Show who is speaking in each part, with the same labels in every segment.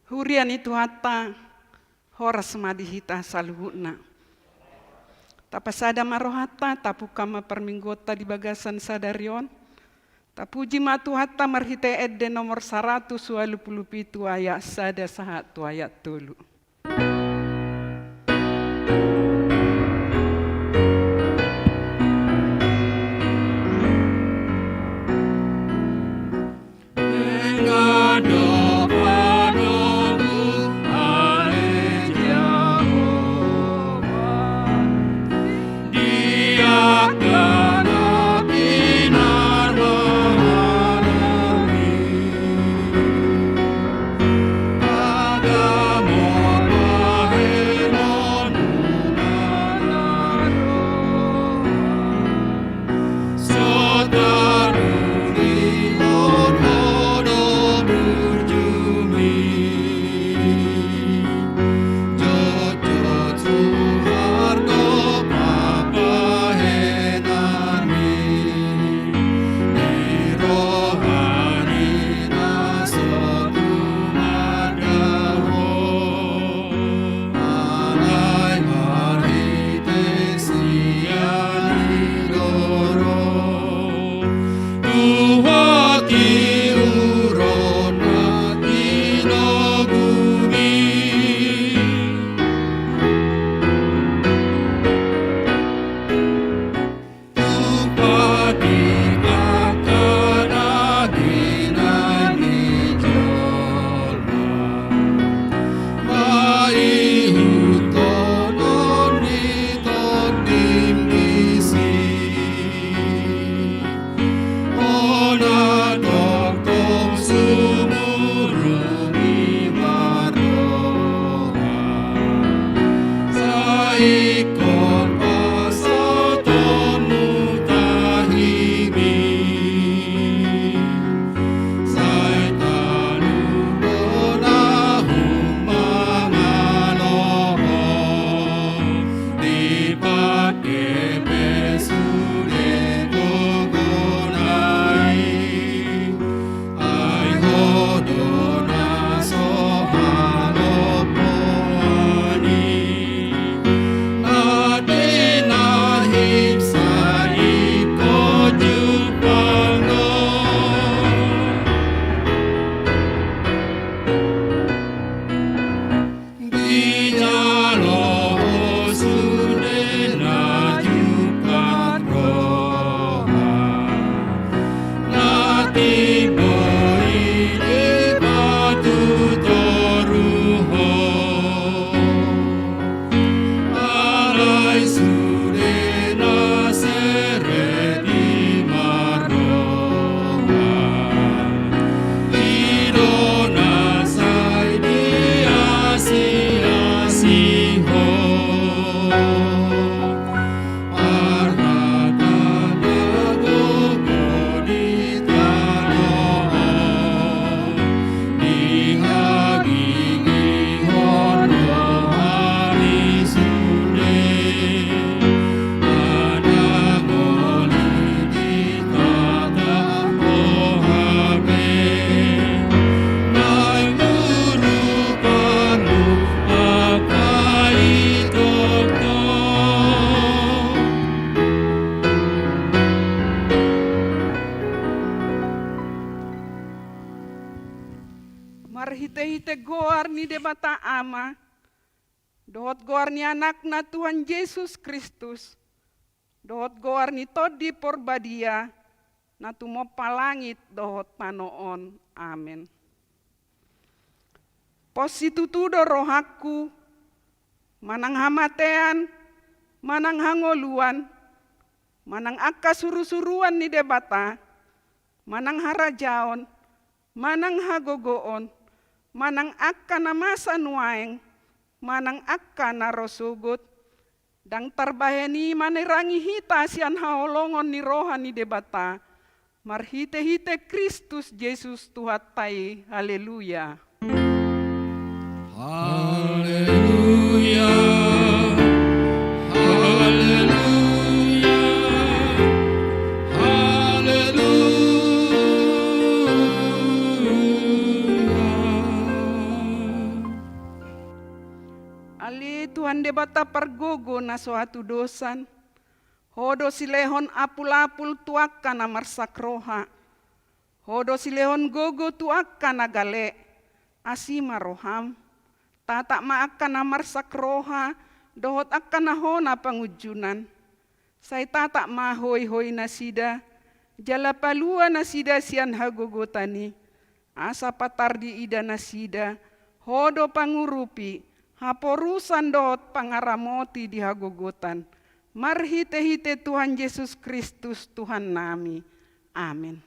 Speaker 1: Hurian itu hatta horas madihita saluhuna. Tapasada marohata tapu kama perminggota di bagasan sadarion. Tapuji matu hatta marhite edde nomor 127 ayat sada sahat tu ayat tulu. Marhite-hite goar ni debata ama, dohot goar ni anakna Tuhan Yesus Kristus, dohot goar ni todi porbadia, na tumo palangit dohot panoon, amin. Positutudo rohaku, manang hamatean, manang hangoluan, manang akka suru-suruan ni debata, manang harajaon, manang hagogoon, manang akka na masa nuaeng, manang akka na rosugut, dang tarbaheni manirangi hita sian haolongon ni rohan ni debata, marhite-hite Kristus Yesus Tuhatai, haleluya.
Speaker 2: Haleluya.
Speaker 1: hita pergogo na suatu dosan. Hodo silehon apul-apul tuakka na marsak roha. Hodo silehon gogo tuakka na gale. Asima roham. Tata maakka na marsak roha. Dohot akka na hona pangujunan. Sai tata mahoy-hoy na sida. Jala palua na sida sian hagogotani. Asa patardi ida na sida. Hodo pangurupi. Haporusan dohot pangaramoti di hagogotan. Marhite-hite Tuhan Yesus Kristus Tuhan nami. Amin.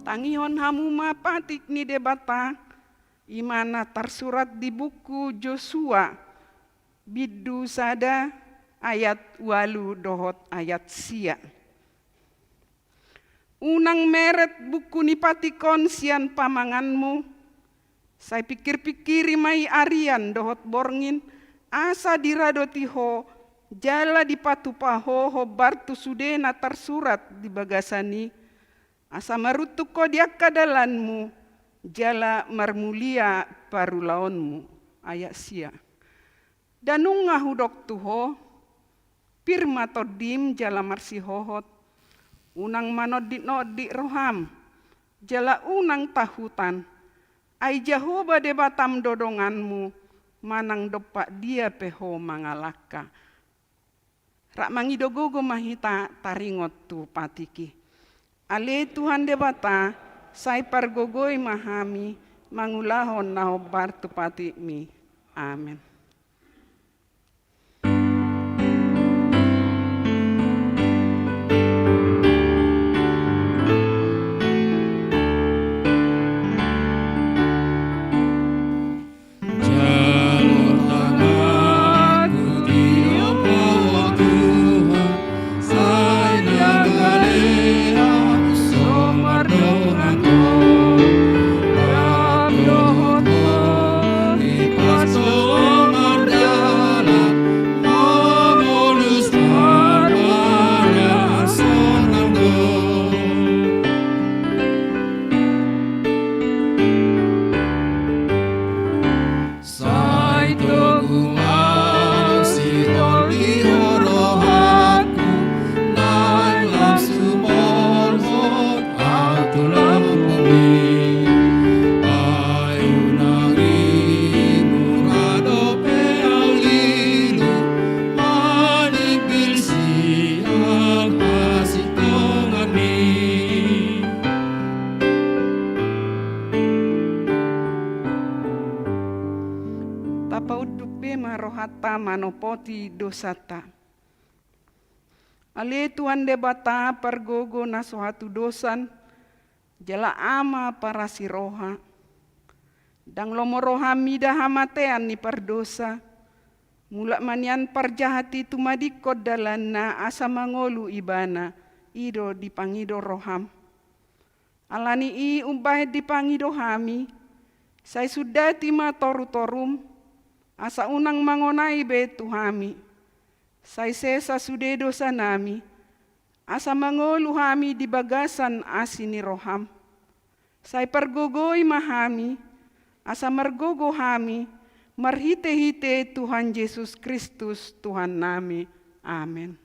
Speaker 1: Tangihon hamu mapatik ni debata imana tersurat di buku Joshua bidu sada ayat walu dohot ayat sia. Unang meret buku ni patikon sian pamanganmu. Saya pikir-pikiri mai arian dohot borngin asa diradotiho jala dipatupaho ho bartu sudena tersurat di bagasani. Asa marutuk ko dia kadalanmu, jala marmulia parulaonmu. Ayat sia. Danunga hudok tuho, pirma todim jala marsihohot. Unang manodit-nodit roham, jala unang tahutan. Ai Jehovah debatam dodonganmu, manang dopak dia peho mangalaka. Rak mangidogogo mahita taringot tu patiki. Ale Tuhan debata, sai pargogoi mahami, mangulahon naho bartu pati mi. Amin. Rohata manopoti dosata. Ale Tuhan debata pergogo na suatu dosan, jala ama para siroha. Dang lomo rohami dahamatean ni pardosa. Mula manian parjahati tumadikod dalana asa mangolu ibana. Ido dipangido roham. Alani i umbah dipangido hami. Saya sudah tima toru-torum. Asa unang mangonai be tuhami. Saya sesa sude dosa nami. Asa mangolu hami di bagasan asini roham. Saya pergogoi mahami. Asa mergogo hami. Marhite-hite Tuhan Yesus Kristus Tuhan nami. Amin.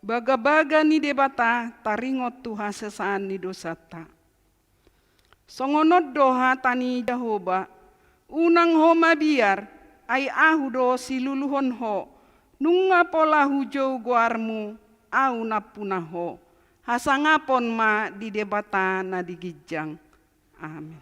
Speaker 1: Baga-baga ni debata taringot Tuha sesaan ni dosata. Songonot doha tani Jahoba, unang ho mabiar, ay ahudo siluluhon ho, nunga pola hujau guarmu, au napunaho, hasangapon ma di debata na digijang. Amin.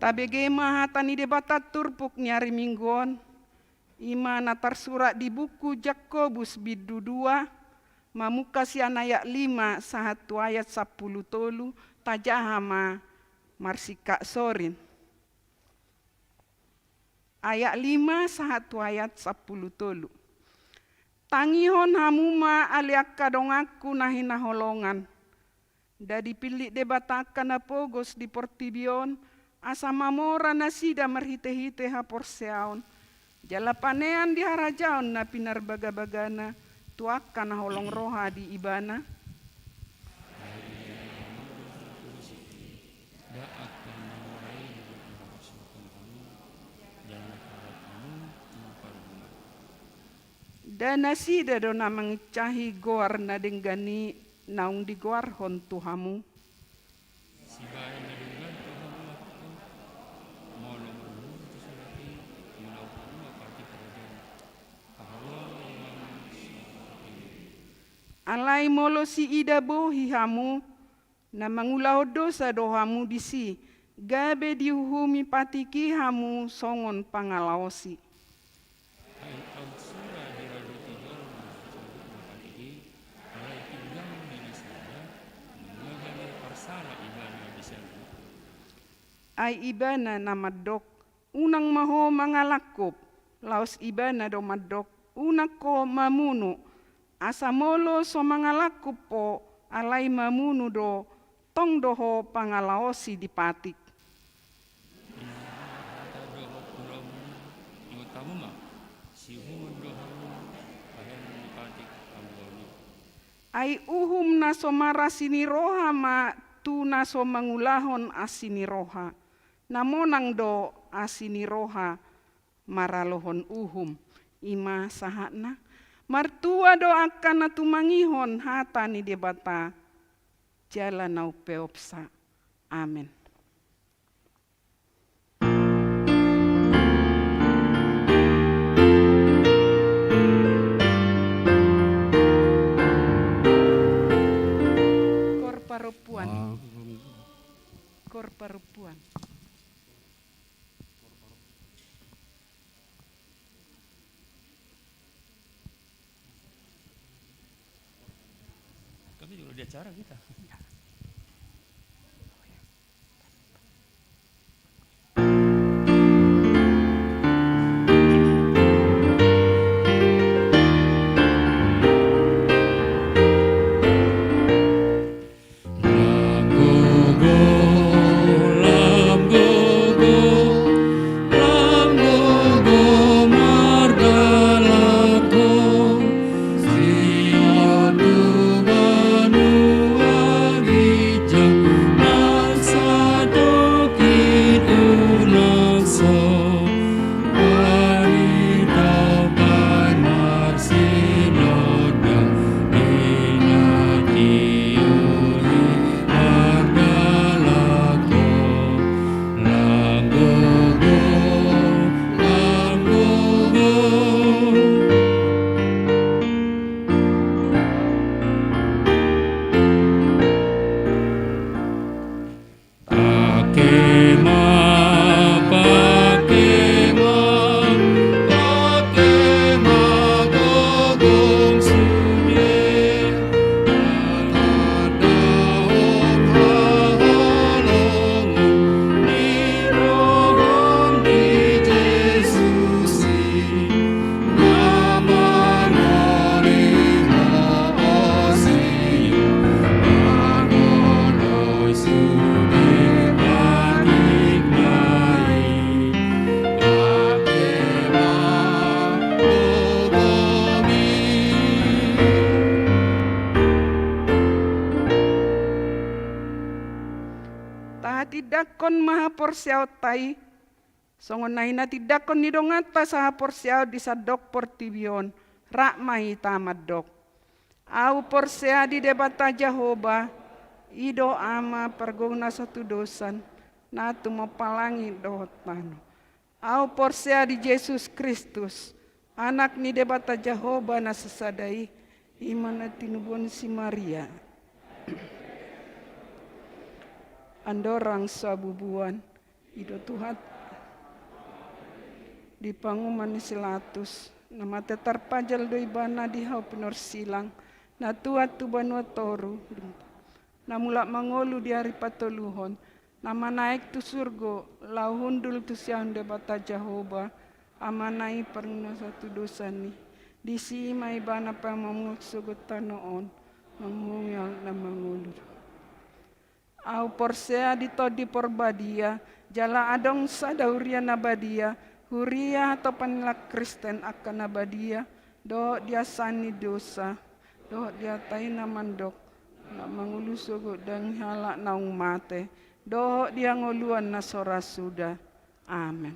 Speaker 1: Tabege mahatani debata turpuk nyari mingguan. Ima natar surat di buku Jakobus bidu 2. Mamuka sian ayat 5 sahatu ayat 10 tolu tajahama marsika sorin. Ayat 5 sahatu ayat 10 tolu. Tangihon hamuma aliak kadongaku nahina holongan. Da dipilih debatakan apogos di portibion. Asa mamora nasida merhite-hite haporseaon. Jala panean di harajaon na pinar baga-bagana. Tuakan holong roha di ibana. Dan nasida dona mengicahi goar na denggani naung di goar hon Tuhamu. Alai molo si ida bohi hamu, na mangulau dosa dohamu disi, gabe dihuhumi patiki hamu songon pangalaosi.
Speaker 2: Ai pagsura diraluti dolma mapatigi, alai tinggang minisada, mengagali parsala ibana disabu.
Speaker 1: Ai ibana na madok, unang maho mangalakop, laos ibana do madok, unak ko mamunu, asa molo so mangalakop po, alai mamunu do, tong doho pangalaosi dipatik.
Speaker 2: Ata doho puramu, ngutamu ma, si humon dohamu, pahen dipatik amboni.
Speaker 1: Ai uhum na so mara siniroha ma tu na so mangulahon asiniroha. Namonang do asiniroha maralohon uhum. Ima sahana. Martua do akan na tumangihon hata ni debata. Jala nau peopsa. Amen. Korparupuan. Korparupuan.
Speaker 2: Kami juga di acara kita.
Speaker 1: Tidakon maha porsiao tai, songon naina tidakon nidongata saha porsiao disadok portibion, rak mai tamadok. Au porsea di debata Jehovah, ido ama pergona satu dosan, natu mapalangi dohotano. Au porsea di Yesus Kristus, anak ni debata Jehovah na sesadai, imana tinubon si Maria. Andorang sabubuan, ido Tuhan di panguman silatus, nama tetar pajal do ibana di hau penor silang, na tuat tu banua toru, na mulak mangolu di hari patoluhon, nama naik tu surgo, lau hundul tu siang debata Jehovah, amanai pernah satu dosa ni, di si mai bana pamamuk sugut tanoon, mamungal na mangolu. Au porsea ditodi porbadia, jala adong sadauria nabadia, huria atau panlak Kristen akan nabadia, do dia sani dosa, do dia taina mandok, nak mangulu sugu dan halak naung mate, do dia ngoluan nasora sudah. Amin.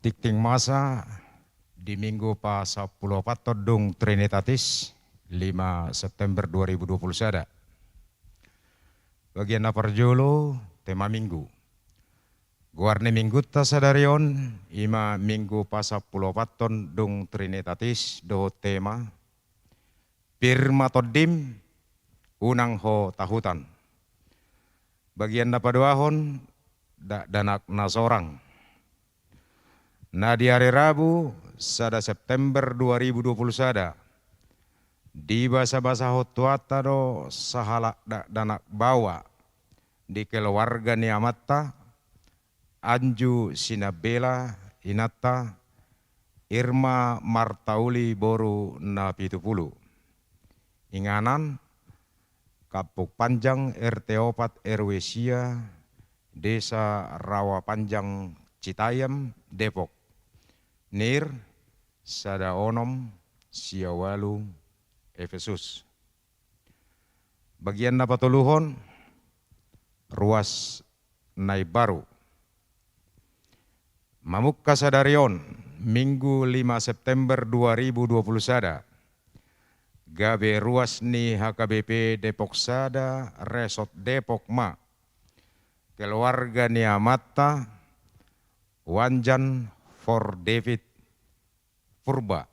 Speaker 3: Tikting masa di Minggu pa 10 Dung Trinitatis 5 September 2020 sada. Bagian naparjolo tema minggu. Guarne minggu ta sadarion ima minggu pa 10 Dung Trinitatis do tema Pirma Todim unang ho tahutan. Bagian napaduahon danak nasorang. Nah di hari Rabu, sada September 2020 sada, di basa-basa hotuata do sahala danak bawa di keluarga ni amatta, Anju Sinabela Inata, Irma Martauli Boru na 70. Inganan, Kapuk Panjang RT 4 RW Sia, Desa Rawa Panjang Citayam, Depok. Nir, sada onom, siawalu, Efesus. Bagian napatuluhon, ruas Naibaru. Mamukka sadarion, Minggu 5 September 2020 sada. Gabe ruas ni HKBP Depok sada, Resort Depok ma. Keluarga ni Amata, Wanjan for David Purba,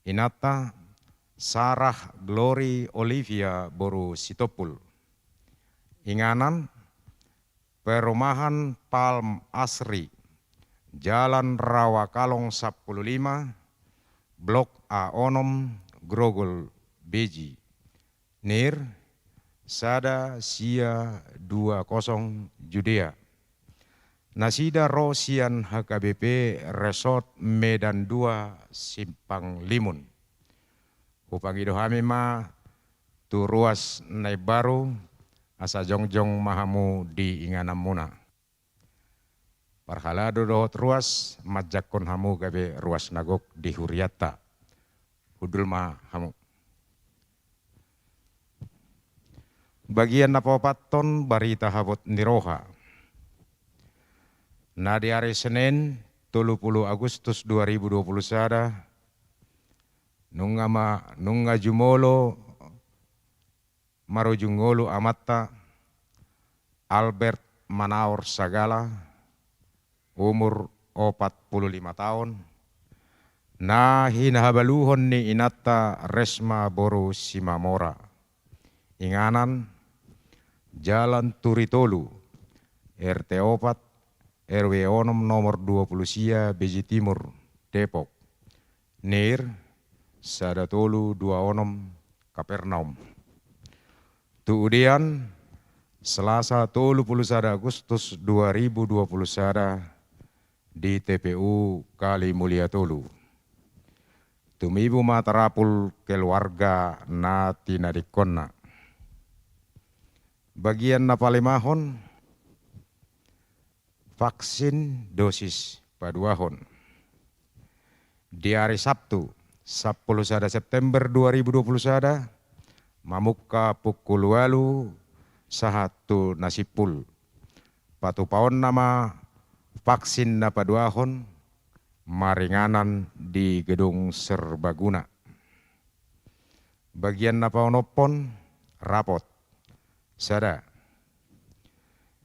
Speaker 3: Inata, Sarah Glory Olivia Boru Sitopul. Inganan, Perumahan Palm Asri, Jalan Rawakalong 15, Blok A Onom, Grogol Beji. Nir, Sada Sia 20 Judea. Nasida Rosian HKBP Resort Medan 2 Simpang Limun. Upangido hamima tu ruas Naibaru asa jongjong mahamu di inganam muna. Parhalado dohot ruas majakon hamu gabe ruas nagok di Huriata. Hudul ma hamu. Bagian napapaton barita habot niroha. Nah di hari Senin 30 Agustus 2020 sada nunga jumolo marujungolo amatta Albert Manaur Sagala umur 45 tahun. Nah hinahabaluhon ni Inata Resma Boru Simamora. Inganan Jalan Turitolu RT 4 RW Onom nomor 20 Sia Beji Timur Depok. Nir Sadatolu 2 Onom Kapernaum. Tuudian Selasa 31 Agustus 2020 sada di TPU Kali Mulia Tolu. Tumibu matarapul keluarga na tinadikonna. Bagian napalimahon vaksin dosis paduahon. Di hari Sabtu 10 September 2020 sada mamukka pukul walu sahatu nasipul. Patupaon nama vaksin na paduahon maringanan di gedung serbaguna. Bagian napaonopon rapot sada.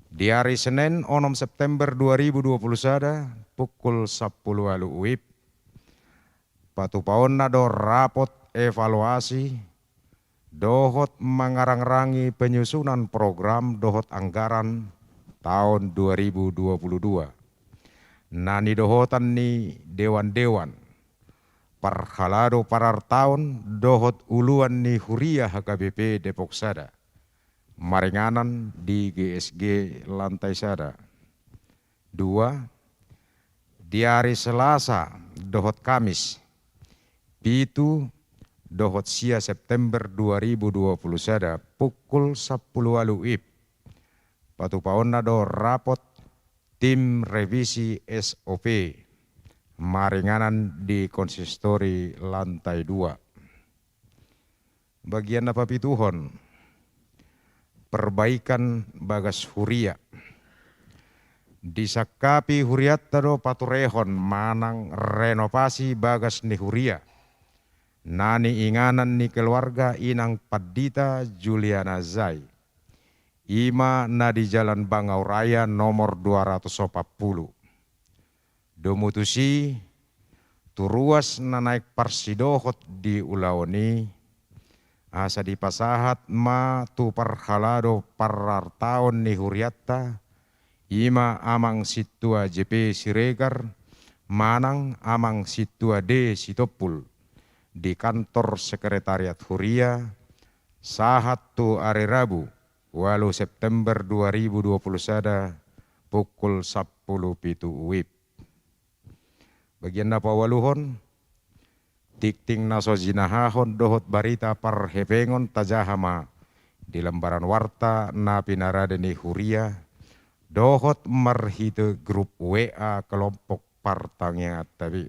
Speaker 3: Di hari Senin 6 September 2020 sada pukul 10 walu uip patupaon nado rapot evaluasi dohot mengarang-rangi penyusunan program dohot anggaran tahun 2022. Nani dohotan ni dewan-dewan parhalado parar tahun dohot uluan ni Huria HKBP Depok sada. Maringanan di GSG lantai sada. 2. Di hari Selasa dohot Kamis. Pitu dohot Sia September 2020 sada pukul 10 walu ip. Patupaon nado rapot tim revisi SOP. Maringanan di konsistori lantai 2. Bagian apa pituhon? Perbaikan Bagas Huria. disakapi huriatta do paturehon manang renovasi bagas ni huria. Nani inganan ni keluarga inang Padita Juliana Zai. Ima na di Jalan Bangau Raya nomor 240. Domutusi turuas na naik parsidohot di ulaoni. Asa di pasahat ma tu parhalado parar taon ni huriatta. Ima amang situa JP Siregar, manang amang situa D Sitopul di kantor sekretariat Huria, sahat tu hari Rabu, 8 September 2021 pukul 10 WIB. Bagian napa waluhon, tikting naso jinahahon dohot barita parhepengon tajahama di lembaran warta na pinaradeni Huria, dohot marhite grup WA kelompok partangnya tabi.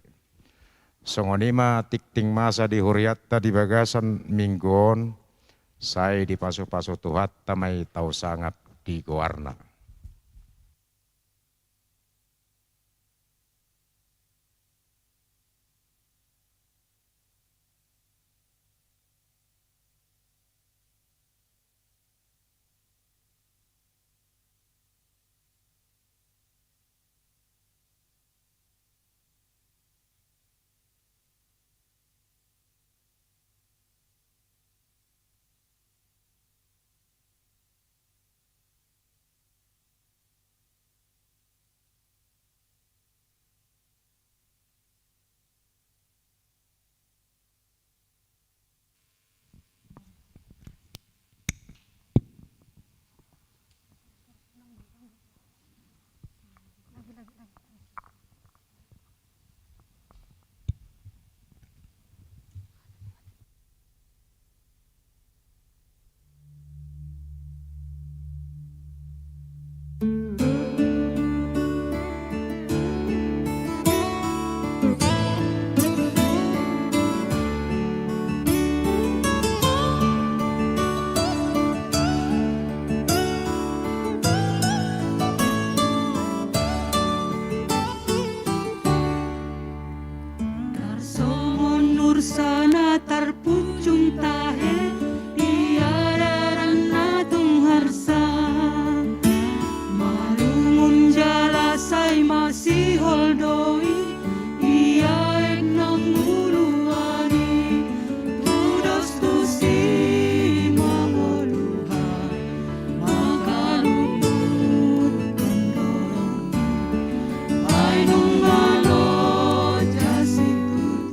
Speaker 3: Songonima tikting masa di huriatta di bagasan minggon, saya di pasu-pasu tuhat tamai tau sangat di goarna.
Speaker 4: Sana terpucung tahe tiada rana tung harsa malungun jala sai masih holdoi ia ek nang buluani tudos tu si maholuhan makalumut kondorong ai nung alo jasi tutu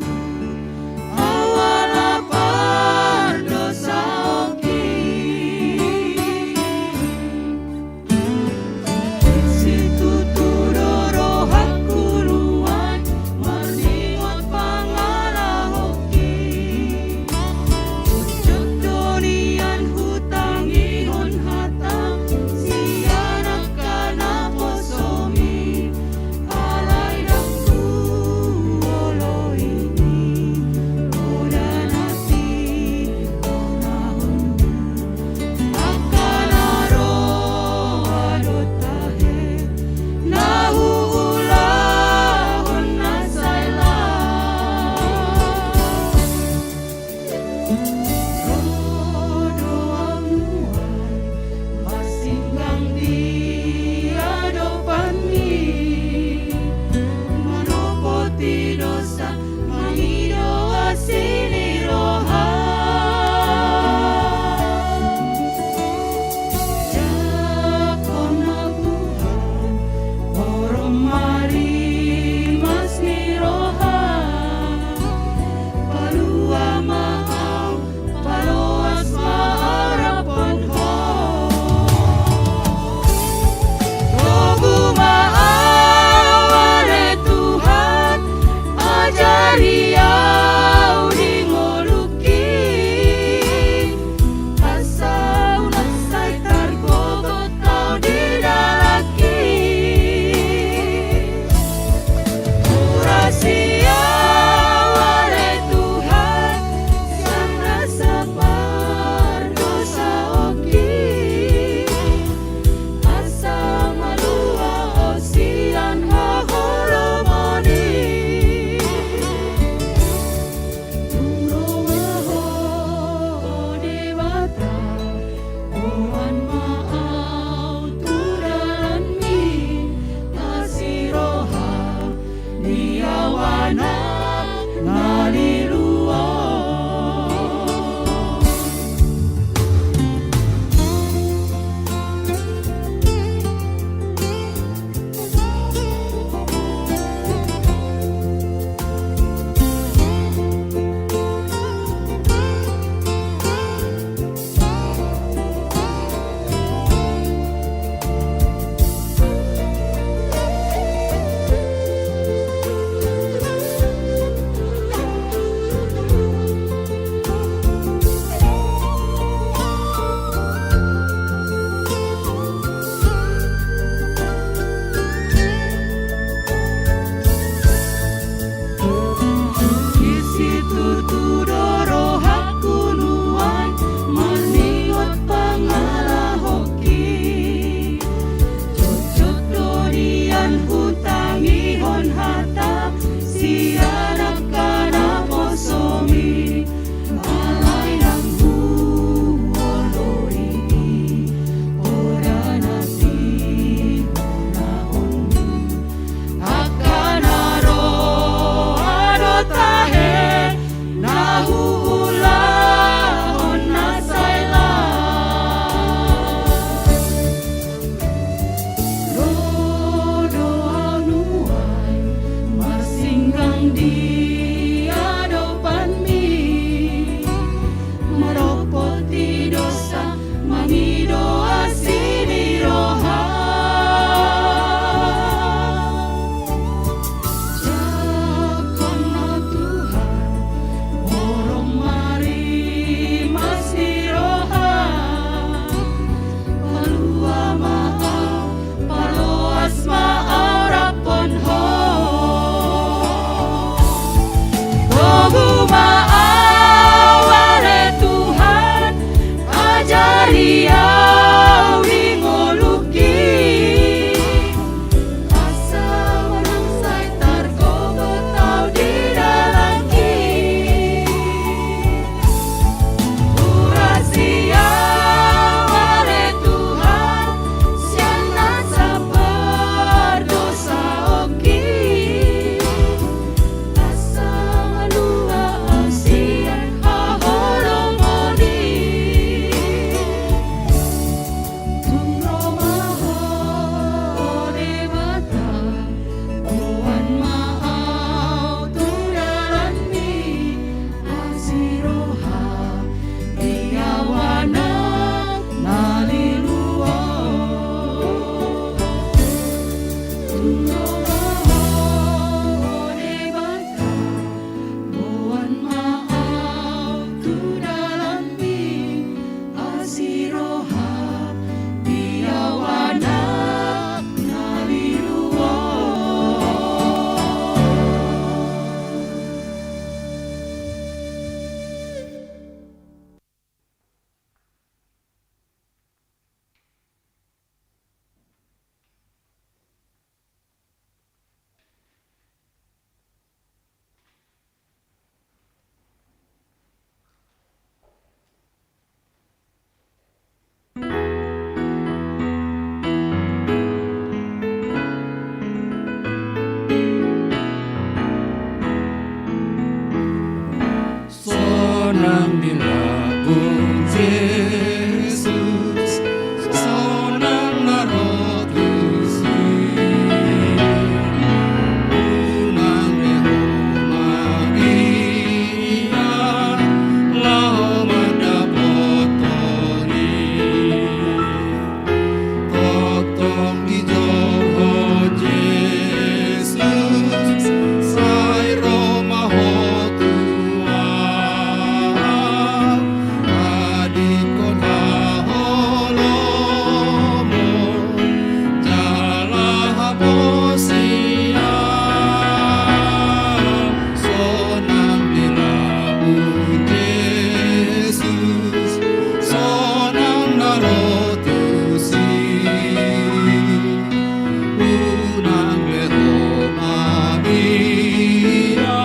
Speaker 5: dilabung Jesus, sonang narotusi, unang Neho Maria, lao mandapotoni, totong ijoho Jesus, sai Roma hotua, adikon haholomo, jala haposia, sonang dilabung Jesus, sonang narotusi, unang Neho Maria,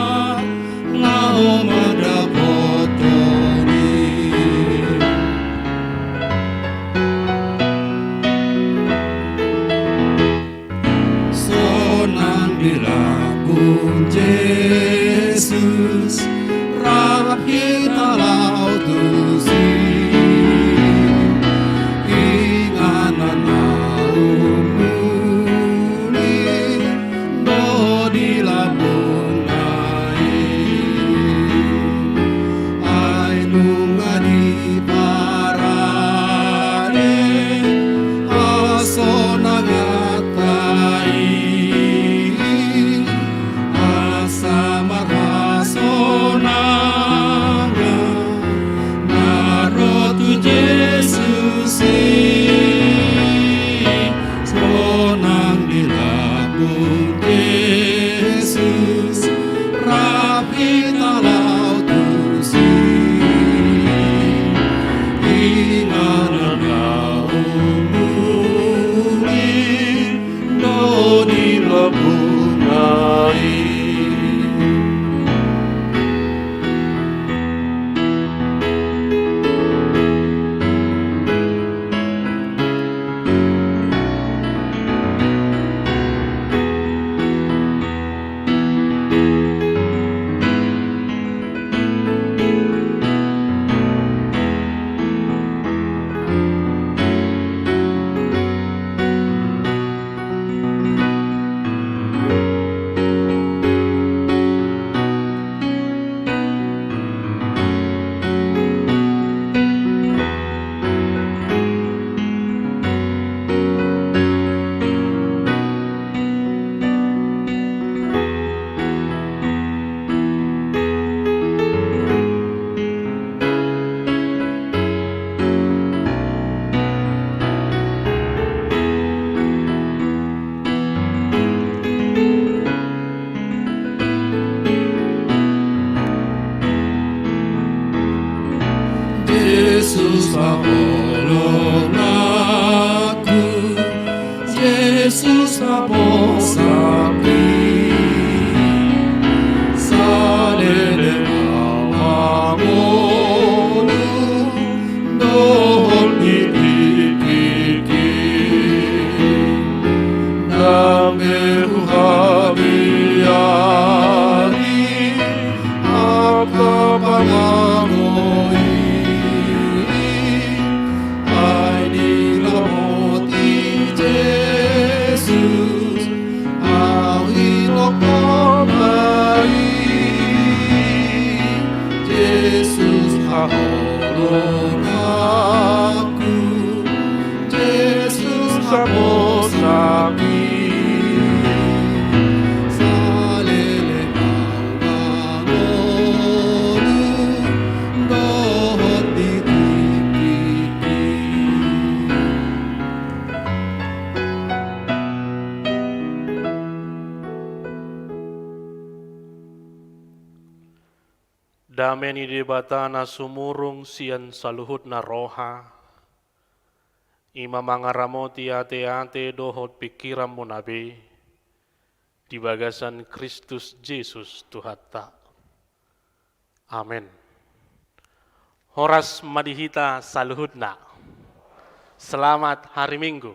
Speaker 5: lao mandapotoni. Sonang dilabung Jesus, rahita lautusi, inganan naumuli, do dilabung ai nunga di parade, aso nagatai, asa marhasonanga, narotu Jesus, sonang dilabung Jesus, rapita lautusi, inganan naumuli, do dilabung ai. Yesus tolong aku, Yesus sapi, salele mawamonu, dohol kiki, damehu habiari, apa pangamoi, ai dilaboti Jesus, au ilokomai, Jesus haholong aku, Jesus haposapi, salele mawamonu, dohot ditipiki.
Speaker 6: Dameni di batana sumurung sian saluhut na roha, ima mangaramoti ate-ate dohot pikiran munabe, di bagasan Kristus Yesus Tuhatta. Amin. Horas madihita saluhutna. Selamat hari Minggu.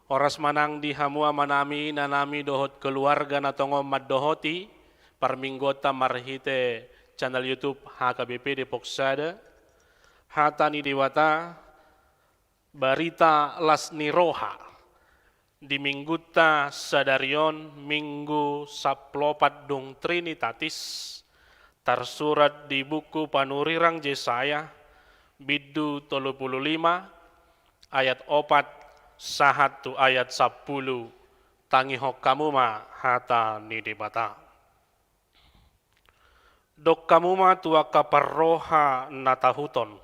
Speaker 6: Horas manang di hamua manami nanami dohot keluarga na tongo maddohoti parminggota marhite channel YouTube HKBP Depok Sada, Hatani Dewata, Barita Lasni Roha, di Mingguta Sadarion Minggu Saplopat Dung Trinitatis, tersurat di buku Panurirang Jesaya, Bidu 35, ayat 4, sahatu ayat 10, tangihok kamuma hata nidibata. Dok kamuma tua kaparroha natahuton.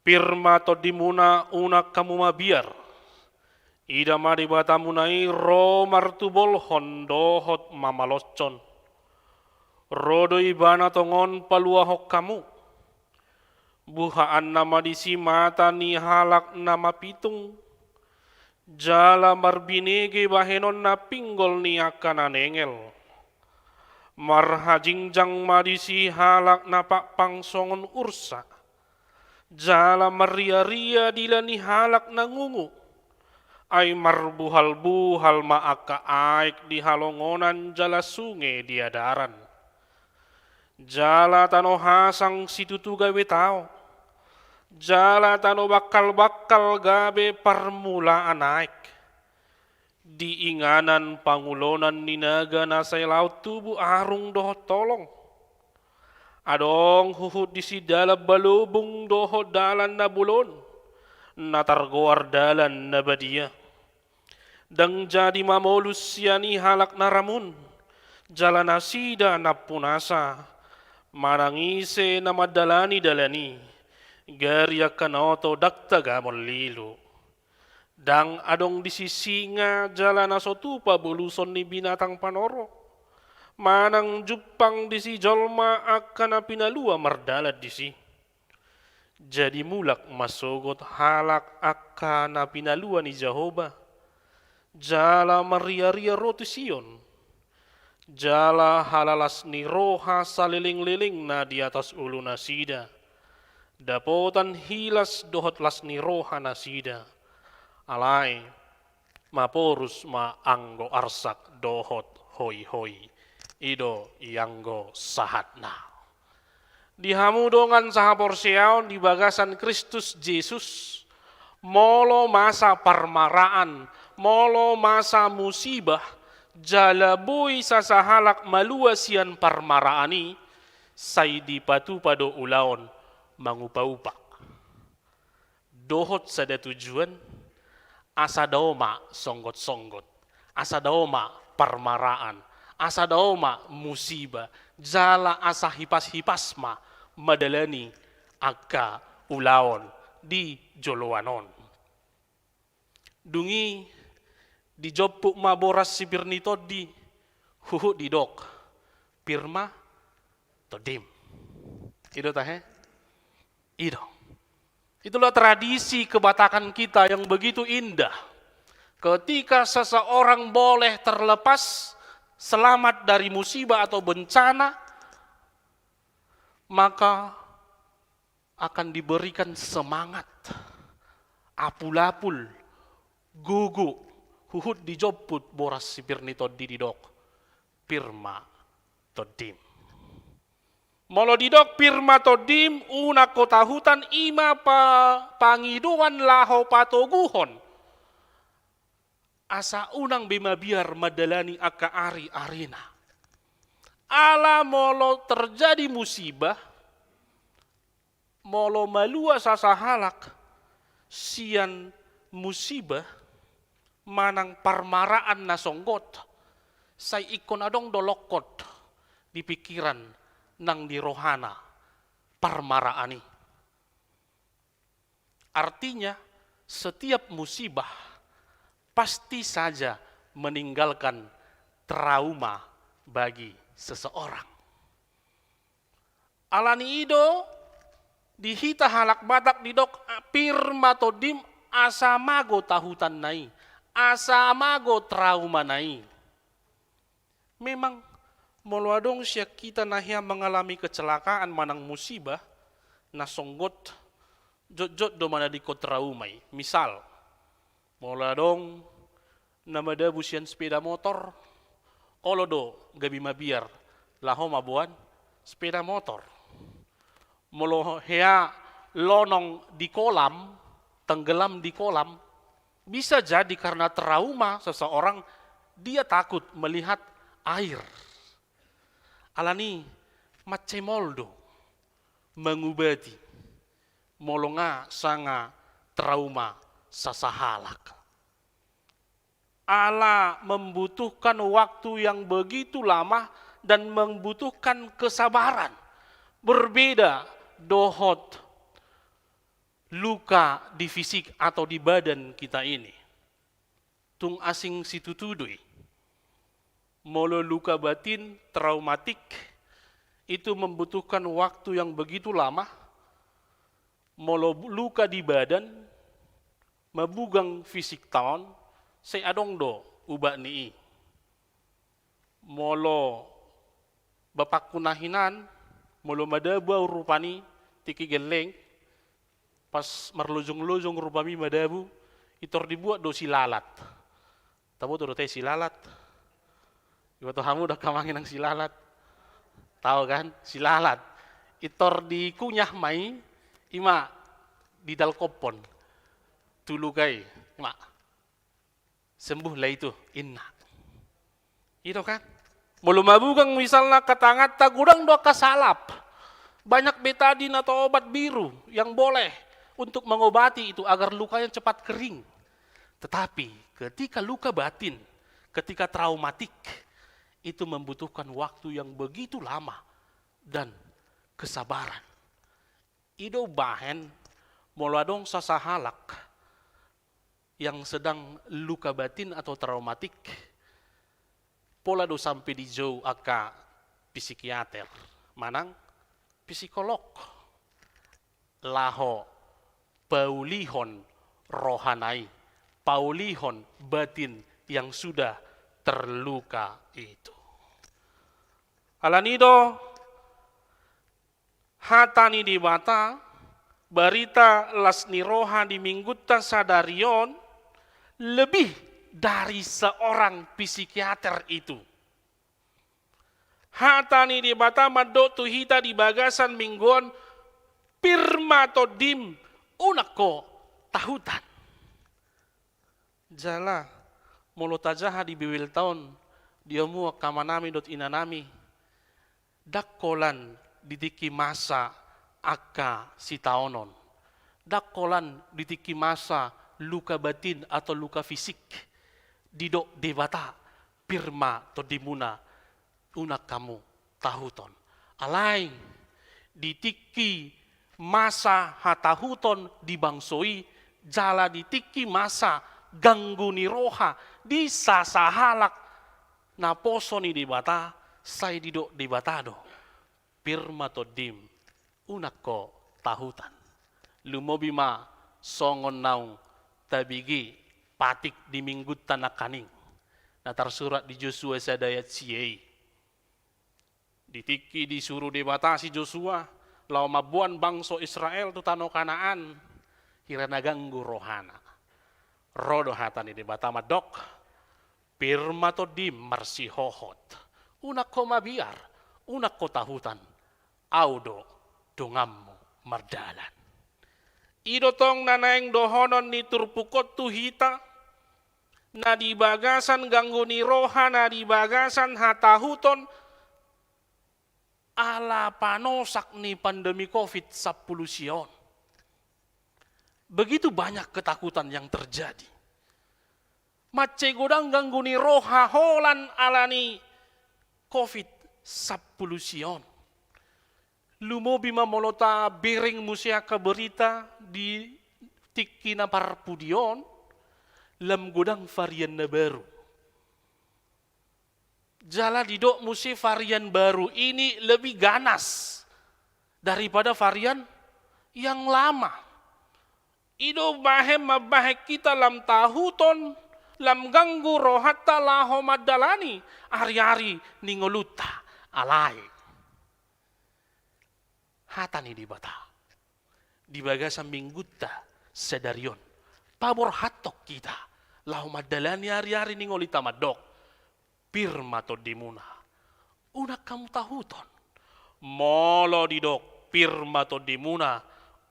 Speaker 6: Pirma to dimuna unak kamuma biar. Ida maribata munai ro martubol hondohot mamalocon. Rodo ibana tongon paluahok kamu. Buhaan nama disi mata ni halak nama pitung. Jala marbinege bahenon na pinggol ni akan anengel. Marhajingjang madisi halak na pangsongon ursa. Jala maria-ria dila ni halak na ngungu. Ay marbuhal-buhal maaka aik di halongonan jala sungai diadaran. Jala tano hasang situtu gawe tao. Jala tano bakal-bakal gabe permulaan naik. Diinganan pangulonan ninaga nasay laut tubuh arung dohot tolong. Adong huhut di sidala balubung dohot dalan na bulon. Natargoar dalan na badia. Dang jadi mamolus yani halak na ramun. Jala nasida na punasa. Marangise na madalani-dalani. Garya kanoto daktaga molilo. Dang adong disisinga jala na sotupa buluson ni binatang panoro. Manang jupang disi jolma akan na pinalua mardalad disi. Jadi mulak masugot halak akan na pinalua ni Jehovah. Jala maria-ria roti Sion. Jala halalas ni roha saliling-liling na di atas ulu nasida. Dapotan hilas dohot las ni roha nasida. Alai maporus ma anggo arsak dohot hoi-hoi. Ido ianggo sahatna. Dihamudongan sahaporsiaon di bagasan Kristus Yesus. Molo masa parmaraan. Molo masa musibah. Jalabui sasahalak maluasian parmaraani. Say di patu pado ulaon mangupa-upa. Dohot sada tujuan. Asa daoma songgot-songgot. Asa daoma parmaraan. Asa daoma musibah. Jala asa hipas-hipas ma madalani akka ulaon di joloanon. Dungi di jopuk maboras si pirnito di huhu di dok. Pirma todim. Ido tahe? Ido. Itulah tradisi kebatakan kita yang begitu indah. Ketika seseorang boleh terlepas selamat dari musibah atau bencana, maka akan diberikan semangat, apul-apul, gugu, huhut dijoput boras si pirnito didok, pirma todim. Molo didok pirma todim, una kota hutan ima pangiduan laho patoguhon. Asa unang bima biar madalani aka ari arina. Ala molo terjadi musibah, molo malua sasahalak, sian musibah, manang parmaraan na songgot, say ikon adong dolokot di pikiran nang di rohana parmaraani. Artinya setiap musibah pasti saja meninggalkan trauma bagi seseorang. Alani ido dihita halak batak didok pirma todim asamago tahutan nai, asamago trauma nai. Memang moluadong siya kita nahya mengalami kecelakaan manang musibah na songgot jot-jot do mana di ko traumai. Misal moluadong namada busian sepeda motor kolodo gabi mabiar laho mabuan sepeda motor. Molo hea lonong di kolam, tenggelam di kolam, bisa jadi karena trauma seseorang, dia takut melihat air. Alani macemoldo mengubati molonga sanga trauma sasahalak. Allah membutuhkan waktu yang begitu lama dan membutuhkan kesabaran. Berbeda dohot luka di fisik atau di badan kita ini. Tung asing situtudui. Molo luka batin traumatik itu membutuhkan waktu yang begitu lama. Molo luka di badan mabugang fisik taon saya adong do ubah nii. Molo bapak kunahinan, molo madabu rupani tiki geleng, pas merlujung-lujung rupami madabu, itor dibuat do silalat. Tahu tuh teh silalat. Ibu tuh kamu udah kamangin ang silalat. Tahu kan silalat. Itor dikunyah mai, ima di dal kopon. Tulukai, ima sembuh lah itu inna. Itu kan. Mulu mabugang misalnya ketangat tagudang doa kasalap. Banyak betadin atau obat biru yang boleh untuk mengobati itu agar lukanya cepat kering. Tetapi ketika luka batin, ketika traumatik, itu membutuhkan waktu yang begitu lama dan kesabaran. Ido bahen moladong sasahalak yang sedang luka batin atau traumatik, pola do sampai di jauh aka psikiater, manang psikolog, laho paulihon rohanai, paulihon batin yang sudah terluka itu. Alanido hatani di bata, barita lasni roha di mingguta sadarion, lebih dari seorang psikiater itu. Hatani di bata madok tuhita di bagasan mingguan pirma todim unako tahutan. Jala mulut aja di biwil tahun dia mua kamanami dot inanami dakkolan ditiki masa aka si taonon. Dakkolan ditiki masa luka batin atau luka fisik didok debata pirma to dimuna unak kamu tahuton alai ditiki masa hatahuton dibangsoi jala ditiki masa ganggu ni roha di sasahalak na poso ni debata sai didok debatado pirma to dim unak ko tahutan lumobima songon naung tabigi patik di minggut tanah kaning. Nah tersurat di Joshua sadayat siei. Ditiki disuruh debatasi Joshua, lau mabuan bangso Israel tu tano Kanaan, hirana ganggu rohana. Rodo hatani debata madok, pirma to dim marsi hohot. Unak ko mabiar, unak ko tahutan, audo dongammu mardalan. Idotong nanaeng dohonon ni turpukot tuhita, na di bagasan ganggu ni roha, na di bagasan hatahuton, ala panosak ni pandemi COVID-10 sion. Begitu banyak ketakutan yang terjadi. Mace godang ganggu ni roha holan alani COVID-10 sion. Lumo bima molota bering musia berita di tiki na parpudion lam godang varian na baru. Jala didok musi varian baru ini lebih ganas daripada varian yang lama. Ido bahem mabahek kita lam tahuton lam ganggu rohatta laho madalani ari-ari ningoluta alai. Hatani di bata. Di bagasan mingguta sedarion. Pabor hatok kita. Lau madalani hari-hari ningolita madok. Pirma to dimuna. Unak kamu tahuton. molo didok pirma to dimuna,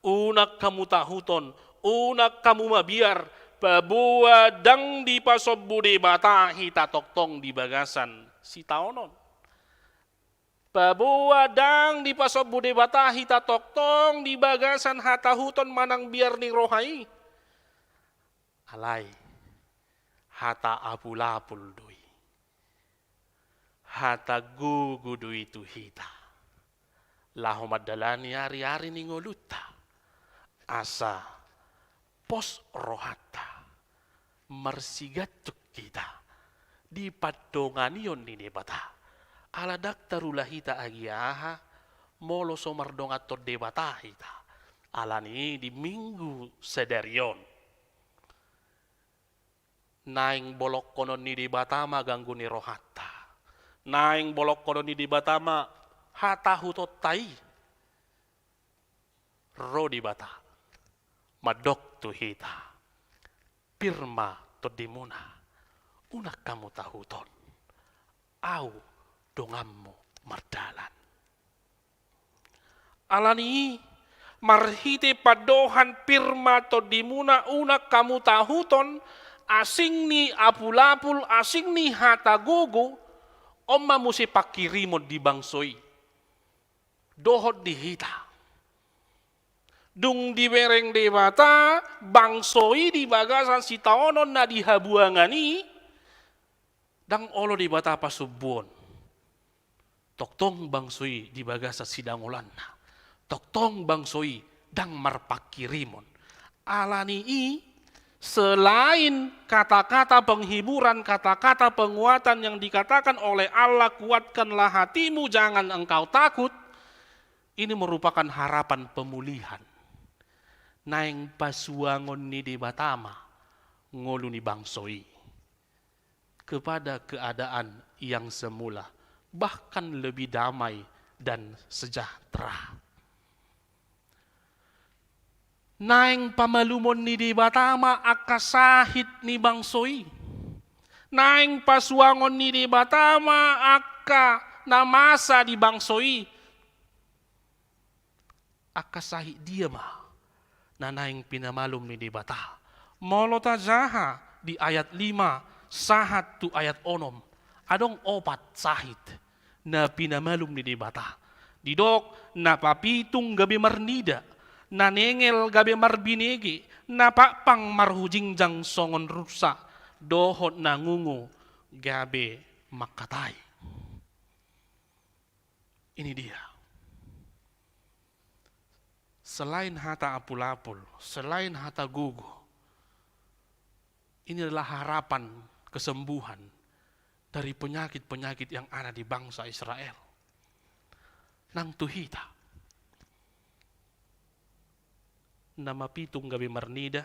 Speaker 6: unak kamu tahuton, unak kamu mabiar, babua dang di pasobbude bata hita toktong di bagasan si taonon. Babua dang di pasobbude bata hita toktong di bagasan hatahuton manang biar ning rohai. Alai, hata apulapul dui. Hata gugu dui tu hita. Lahu madalani hari-hari ning oluta. Asa pos rohata. Marsigatuk kita. Di padonganion ni debata. Ala daktarulah hita agiaha. Molo somardongato debata hita. Alani di minggu sedarion. Naing bolok konon ni di batama ganggu ni rohata. Naing bolok konon ni di batama hata hutot tai. Ro di bata. Madok tu hita. Pirma to dimuna. Unak kamu tahuton. Au dongammu mardalan. Alani marhite padohan pirma to dimuna unak kamu tahuton. Asing ni apulapul, asing ni hatagogo, omma musi pakirimod di bangsoi. Dohot di hita. Dung di bereng di bata, bangsoi di bagasan si taonon na di habuangani, dang olo di bata pasubuon. Toktong bangsoi di bagasan si dangulan na. Toktong bangsoi dang marpakirimon. Alani selain kata-kata penghiburan, kata-kata penguatan yang dikatakan oleh Allah, kuatkanlah hatimu, jangan engkau takut. Ini merupakan harapan pemulihan. Naing pasuangon ni di batama, ngolu ni bangsoi. Kepada keadaan yang semula, bahkan lebih damai dan sejahtera. Naing pamalumon ni di batama akasahit ni bangsoi. Naing pasuangon ni di batama akka namasa di bangsoi. Akasahit dia mah. Na naing pinamalum ni di bata. Molota jaha di ayat 5 sahat tu ayat 6. Adong 4 sahit na pinamalum ni di bata. Didok na papitung gabi marnida. Nanengel gabe marbinegi, napapang marhujingjang songon rusa, dohot nangungu gabe makatai. Ini dia. Selain hata apul-apul, selain hata gugu, ini adalah harapan kesembuhan dari penyakit-penyakit yang ada di bangsa Israel. Nang tuhita. Nama pitung gabi marnida,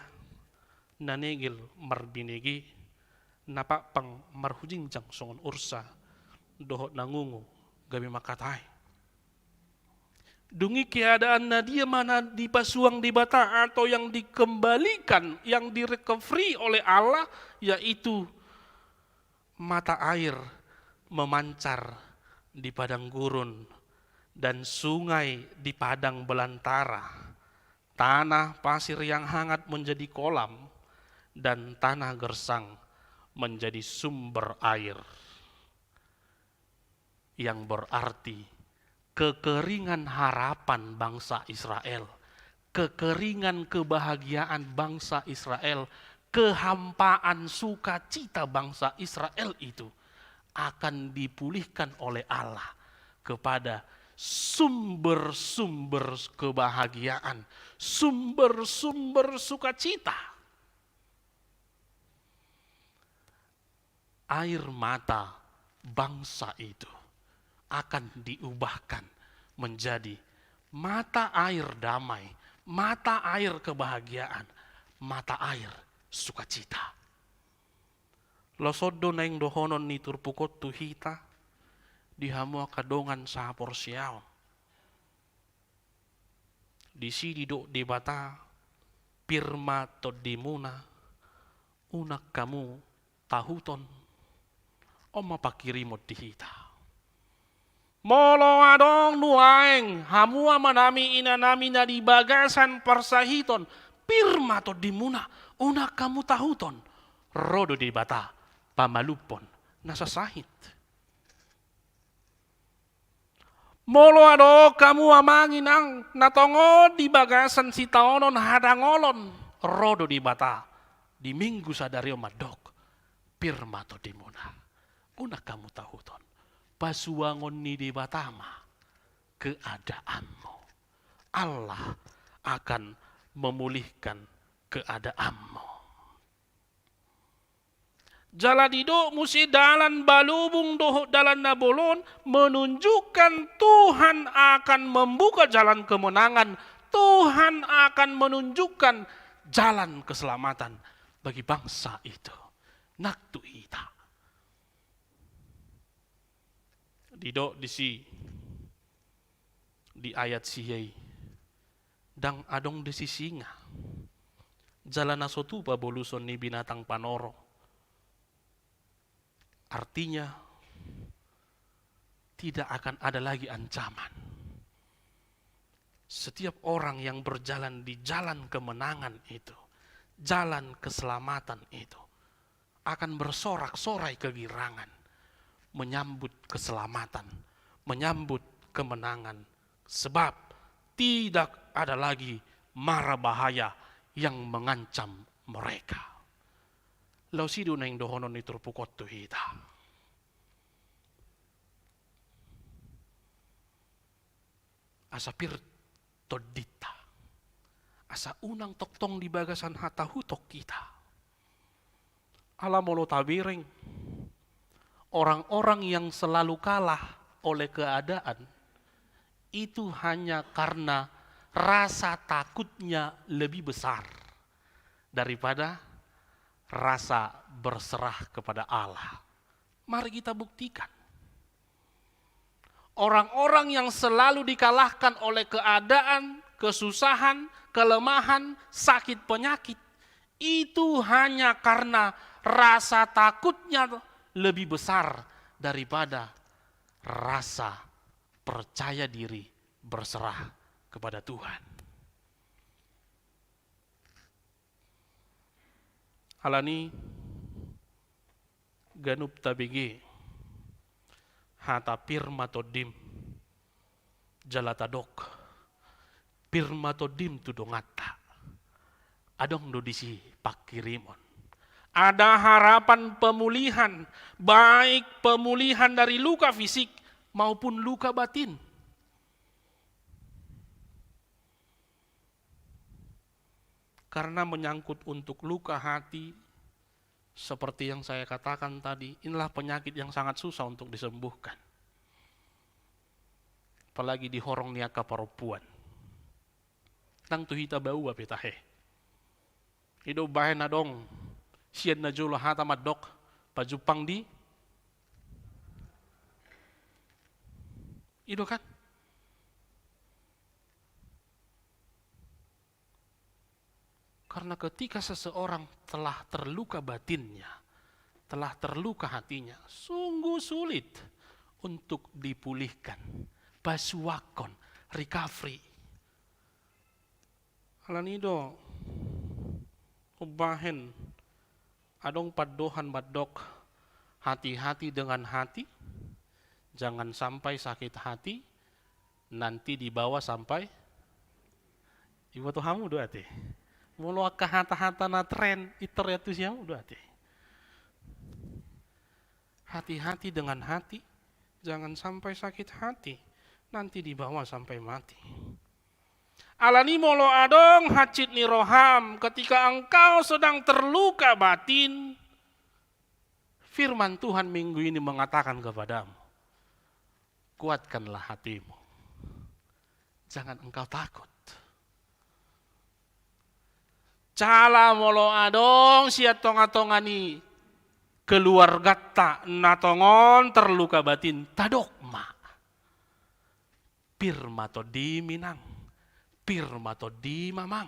Speaker 6: nanegil marbinegi, napapang marhujingjang songon ursa, dohot nangungu gabi makatai. Dungi keadaan na dia mana dipasuang di bata atau yang dikembalikan, yang direcovery oleh Allah, yaitu mata air memancar di padang gurun dan sungai di padang belantara. Tanah pasir yang hangat menjadi kolam dan tanah gersang menjadi sumber air. Yang berarti kekeringan harapan bangsa Israel, kekeringan kebahagiaan bangsa Israel, kehampaan sukacita bangsa Israel itu akan dipulihkan oleh Allah kepada sumber-sumber kebahagiaan, sumber-sumber sukacita. Air mata bangsa itu akan diubahkan menjadi mata air damai, mata air kebahagiaan, mata air sukacita. Losodo naing dohonon ni turpukot tuhita, dihamu kadongan sa porsiao. Di sini do di bata pirma to dimuna unak kamu tahuton o mapakirimot dihita. Molo adong nuaeng hamua manami inanami na di bagasan persahiton pirma to dimuna una kamu tahuton rodo di bata pamalupon nasasahit. Molo ado kamu amangin ang natongo di bagasan si taonon hadangolon rodo di bata di minggu sadario madok pirma to dimuna una kamu tahuton pasuangon ni di batama keadaanmu Allah akan memulihkan keadaanmu. Jaladido musi dalan balubung doho dalan nabolon menunjukkan Tuhan akan membuka jalan kemenangan. Tuhan akan menunjukkan jalan keselamatan bagi bangsa itu. Naktu ita. Dido di ayat siyai dang adong desi singa. Jalan nasotu boluson ni binatang panoro. Artinya tidak akan ada lagi ancaman. Setiap orang yang berjalan di jalan kemenangan itu, jalan keselamatan itu, akan bersorak-sorai kegirangan, menyambut keselamatan, menyambut kemenangan, sebab tidak ada lagi mara bahaya yang mengancam mereka. Lau sido na yung dohonon ni turpukot to hita. Asa pir todita. Asa unang toktong di bagasan hatahutok kita. Alam mo lo tabiring. Orang-orang yang selalu kalah oleh keadaan itu hanya karena rasa takutnya lebih besar daripada rasa berserah kepada Allah. Mari kita buktikan. Orang-orang yang selalu dikalahkan oleh keadaan, kesusahan, kelemahan, sakit penyakit, itu hanya karena rasa takutnya lebih besar daripada rasa percaya diri berserah kepada Tuhan. Alani ganup tabigi hata pirma todim jalatadok pirma todim tudongata adong dodisi pakirimon. Ada harapan pemulihan, baik pemulihan dari luka fisik maupun luka batin. Karena menyangkut untuk luka hati, seperti yang saya katakan tadi, inilah penyakit yang sangat susah untuk disembuhkan. Apalagi di horong niaka perempuan. Nang tuhita bau apetahe. Ido bahen adong, sian na jolo hata madok, pajupang di. Ido kan? Karena ketika seseorang telah terluka batinnya, telah terluka hatinya, sungguh sulit untuk dipulihkan. Basuakon, recovery. Alanido, ubahen, adong padohan badok, hati-hati dengan hati, jangan sampai sakit hati, nanti dibawa sampai, ibu tuh hamu doa teh. Mulu hata-hata na tren iteryatus yang udah hati. Hati-hati dengan hati, jangan sampai sakit hati, nanti dibawa sampai mati. Alani molo adong hacit ni roham, ketika engkau sedang terluka batin, firman Tuhan minggu ini mengatakan kepadamu, kuatkanlah hatimu, jangan engkau takut. Cala molo adong siat tonga-tongani keluarga ta natongon terluka batin tadokma. Pirma to di minang, pirma to di mamang,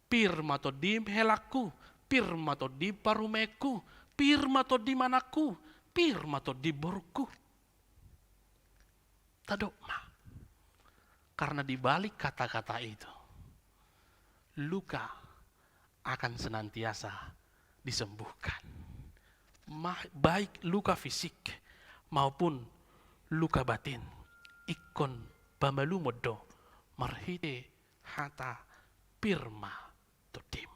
Speaker 6: pirma to di helaku, pirma to di parumeku, pirma to di manaku, pirma to di borku. tadokma. Karena di balik kata-kata itu, luka akan senantiasa disembuhkan. Baik luka fisik maupun luka batin. Ikon bamalumodo marhite hata pirma todim.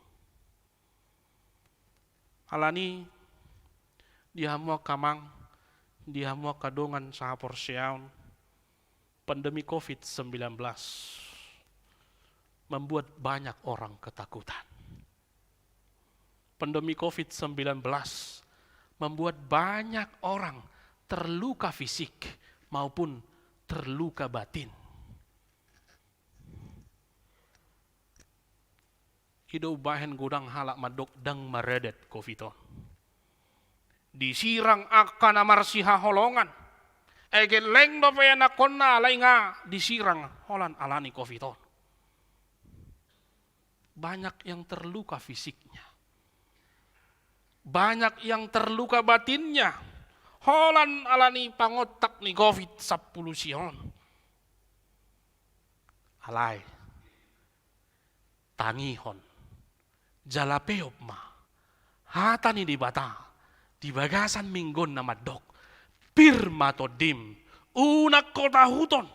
Speaker 6: Alani dihamua kamang, dihamua kadongan sahapor siaun, pandemi COVID-19 membuat banyak orang ketakutan. Pandemi COVID-19 membuat banyak orang terluka fisik maupun terluka batin. Ido bahen gudang halak madok dang maredet COVID-19. Disirang akan amarsiha holongan. Ege leng do pena konna lainga disirang holan alani COVID-19. Banyak yang terluka fisiknya. Banyak yang terluka batinnya. Holan alani pangotak ni COVID-10 sion. Alai. Tangihon. Jalapeop ma. Hata ni di bata. Di bagasan minggon na madok. Pirma todim. Unak kota huton.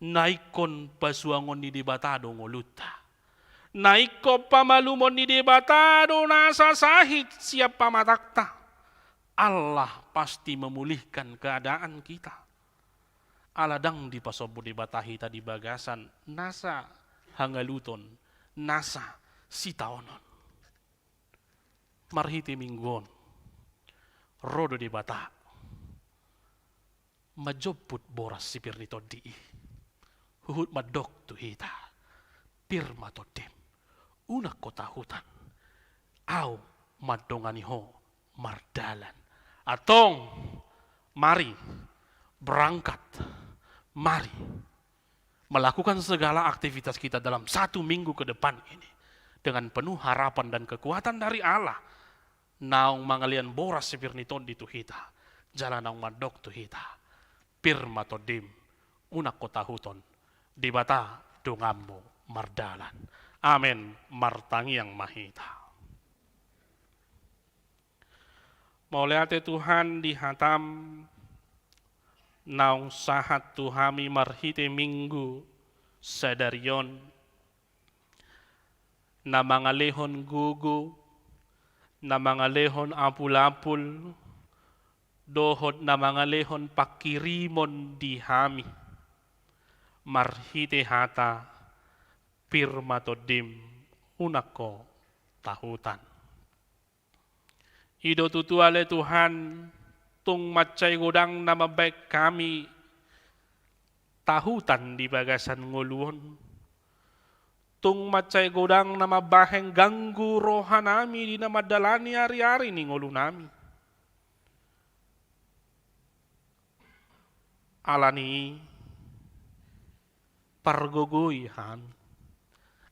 Speaker 6: Naikon pasuangon ni debatado ngoluta. Naiko pamalumon ni debatado nasa sahit siap pamatakta. Allah pasti memulihkan keadaan kita. Aladang di pasobo debatahi tadi bagasan nasa hangaluton nasa sitaonon. Marhiti minggon. Rodo debata. Majoput boras sipir nito di. Huhut madok tu hita. Pirma todim. Unak kota hutan. Au madonganiho mardalan. Atong mari berangkat. Mari melakukan segala aktivitas kita dalam 1 minggu ke depan ini. Dengan penuh harapan dan kekuatan dari Allah. Naung mangalian boras sipir niton di tuhita. Jalan naung madok tuhita. Pirma todim. Unak kota huton. Dibata dongammu mardalan. Amin. Martangi yang mahita. Mauliate Tuhan dihatam naung sahat Tuhami marhite minggu sadarion na mga lehon gugu, na mga lehon apul-apul, dohod na mga lehon pakirimon dihami, marhite hata, pirma todim, unako tahutan. Ido tutuale Tuhan, tung macay gudang na mabaik kami, tahutan di bagasan nguluon. Tung macay godang na mabaheng ganggu roha nami di na madalani hari-hari ni ngulu nami. Alani pargogoyhan.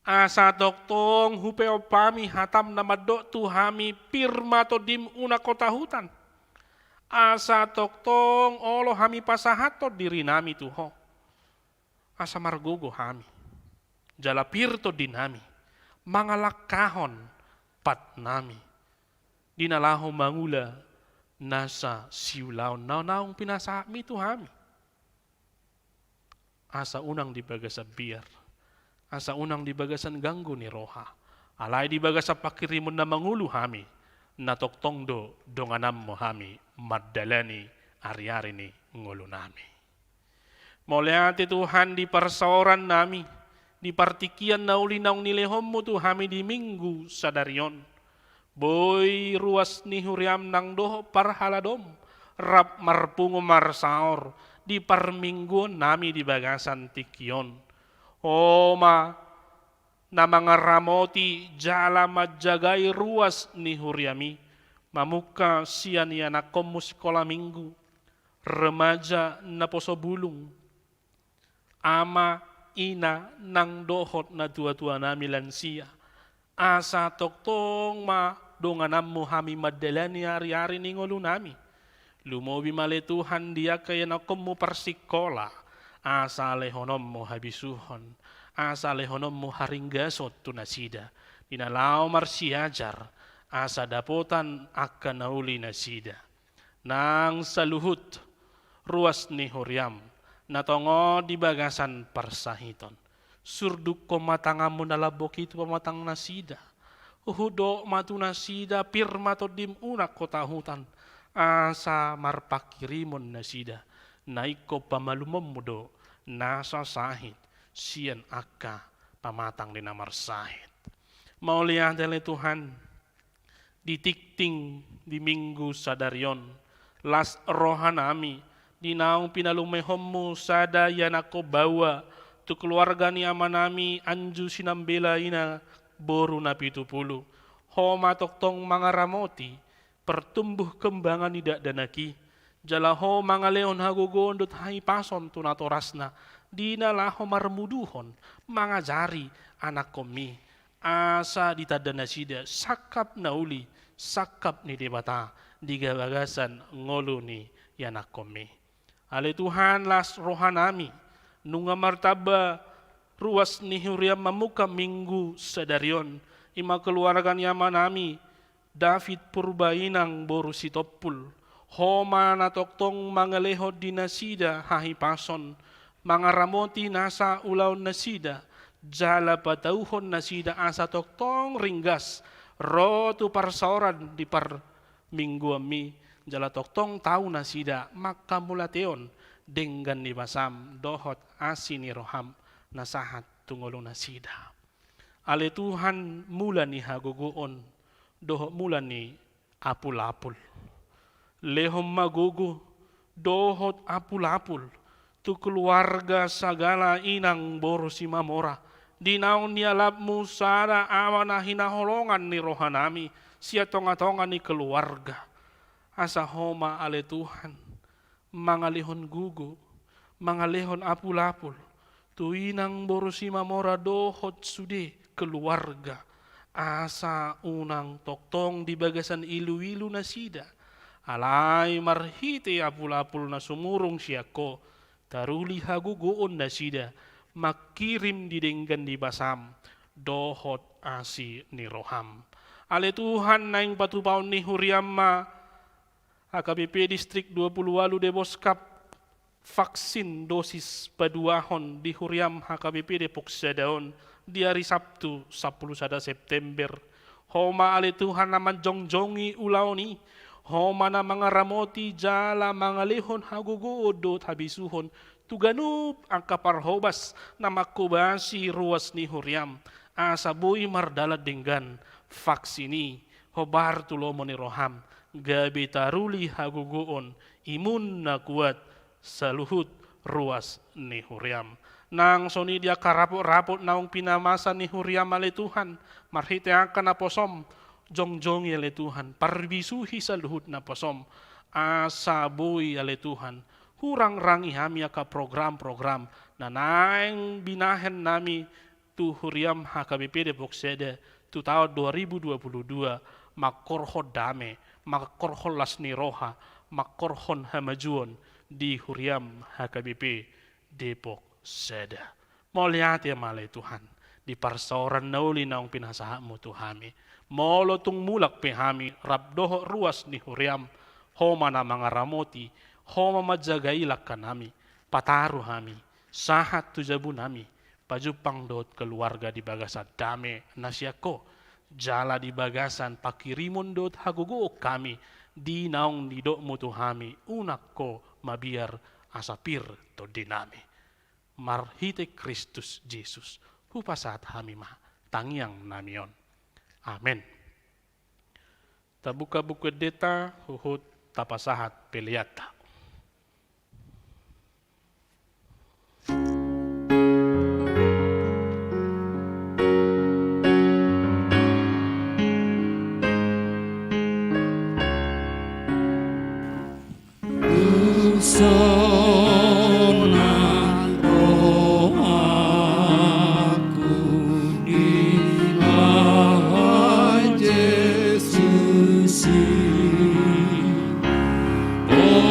Speaker 6: Asa doktong hupeo pami hatam na madok tuhami pirma todim una kota hutan. Asa doktong olo hami pasahato diri nami tuho. Asa margogo hami. Jalapirto dinami, mangalakahon pat nami, dinalaho mangula nasa siulaw naung pinasami tu hami. Asa unang dibagasan biar, asa unang dibagasan ganggu ni roha, alay dibagasan pakirimon na mangulu hami, natoktong do donganam mo hami, madalani ari-ari ni ngulu nami. Moliati Tuhan di persoran nami, di partikian na uli naung nilehom mo tu hami di minggu sadarion. Boy ruas ni huriam nang doho parhaladom. Rap marpungo marsaor. Di parmingguon nami di bagasan tikion. Oma na mga ramoti jala majagay ruas ni huriami. Mamuka siya niya na komuskola minggu. Remaja na posobulong. Ama ina nang dohot na tua-tua nami lansia. Asa toktong ma donganam mo hami madalani hari-hari ni ngulu nami. Lumobi male Tuhan dia kaya na komu persikola. Asa lehonom mo habisuhon. Asa lehonom mo haringgasot tunasida. Dinalaw marsiajar. Asa dapotan akan nauli nasida. Nang saluhut ruas ni Huriam. Natongo di bagasan persahiton. Surduk ko matangamu nalabok itu pamatang nasida. Uhudo matu nasida pirma to dim unak kota hutan. Asa marpakirimon nasida. Naiko pamalumom mudo. Nasa sahid. Sian akka pamatang di namar sahid. Mau lihat oleh Tuhan. Ditikting di minggu sadarion. Las rohanami. Dinaung pinalumehommu sada yanako bawa. Tu keluarga ni amanami anju sinambela ina boru na 70. Homa toktong mga ramoti. Pertumbuh kembangan tidak danaki. Jalaho mga leon hagugon dot hai pason tunatorasna. Dina laho marmuduhon. Mga jari anak komi. Asa ditadana sida. Sakap nauli. Sakap ni debata. Diga bagasan ngolo ni yanak komi. Ale Tuhan las rohanami. Nunga martaba ruas ni Huriam mamuka minggu sadarion. Ima keluarga yamanami. David Purbainang boru sitopul. Homa na toktong mga lehod dinasida hahipason. Mga ramoti nasa ulaw nasida. Jala patauhon nasida asa toktong ringgas. Rotu parsaoran di par minggu ami. Jala toktong tau nasida makamulateon. Denggan ni basam dohot asini roham nasahat tungolo nasida. Ale Tuhan mula ni haguguon. Dohot mula ni apul-apul. Lehom magugu. Dohot apul-apul. Tu keluarga sagala inang borosi mamora. Dinaon niya labmu sada awana hinaholongan ni rohanami. Siya tonga-tonga ni keluarga. Asa homa ale Tuhan. Mga lehon gugu. Mga lehon apul-apul. Tu inang borosi mamora dohot sude keluarga. Asa unang toktong di bagasan ilu-ilu na sida. Alay marhite apul-apul na sumurong siyako. Taruli haguguon na sida. Makirim didenggan di basam. Dohot asi ni roham. Ale Tuhan na yung patupaon ni Huriamma. HKBP Distrik 28 Deboskap. Vaksin dosis paduahon di Huriam HKBP Depok Sadaon. Di hari Sabtu 11 September. Homa ale Tuhan naman jongjongi ulaw ni. Homa na mga ramoti jala mga lehon hagugodot habisuhon. Tuganup ang kaparhobas na makubasi ruas ni Huriam. Asabuy mardala denggan vaksini. Hobar tulomo ni roham. Gabi taruli hagugoon. Imun na kuat saluhut ruas ni Huriam. Nang soni dia karapot-rapot naong pinamasan ni Huriam ale Tuhan. Marhite akan na posom. Jongjong ale Tuhan. Parbisuhi sa luhut na posom. Asaboy ale Tuhan. Hurang rangi hami ka program-program. Na naing binahen nami tu Huriam HKBP Depok Seda. Tu tahun 2022. Makorhod dame. Makorhod lasni roha. Makorhon hamajuon. Di Huriam HKBP Depok Seda. Molihat ya malay Tuhan. Di parsaoran nauli naong pinasahamu Tuhami. Molo tung mulak pehami. Rabdoho ruas ni Huriam. Homa na mga ramoti. Homa majagailak kanami. Pataru hami. Sahat tujabu nami. Pajupang dot keluarga di bagasan dame nasyako. Jala di bagasan pakirimon dot hagugo kami. Di naong nidok mo Tuhami. Unak ko mabiar asapir to dinami. Marhite Kristus Jesus. Hupasat hamima tangyang namion. Amen. Tabuka buku deta huhut tapasahat peliata.
Speaker 5: Oh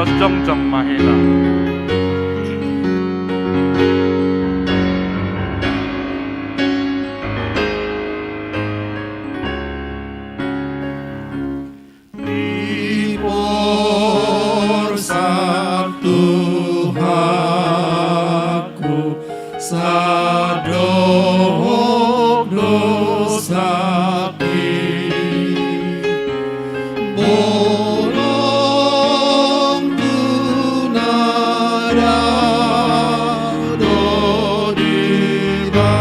Speaker 6: Dios jongjong mahela.
Speaker 5: Di Persatu aku sadohok dosaku bolong tunada dodiba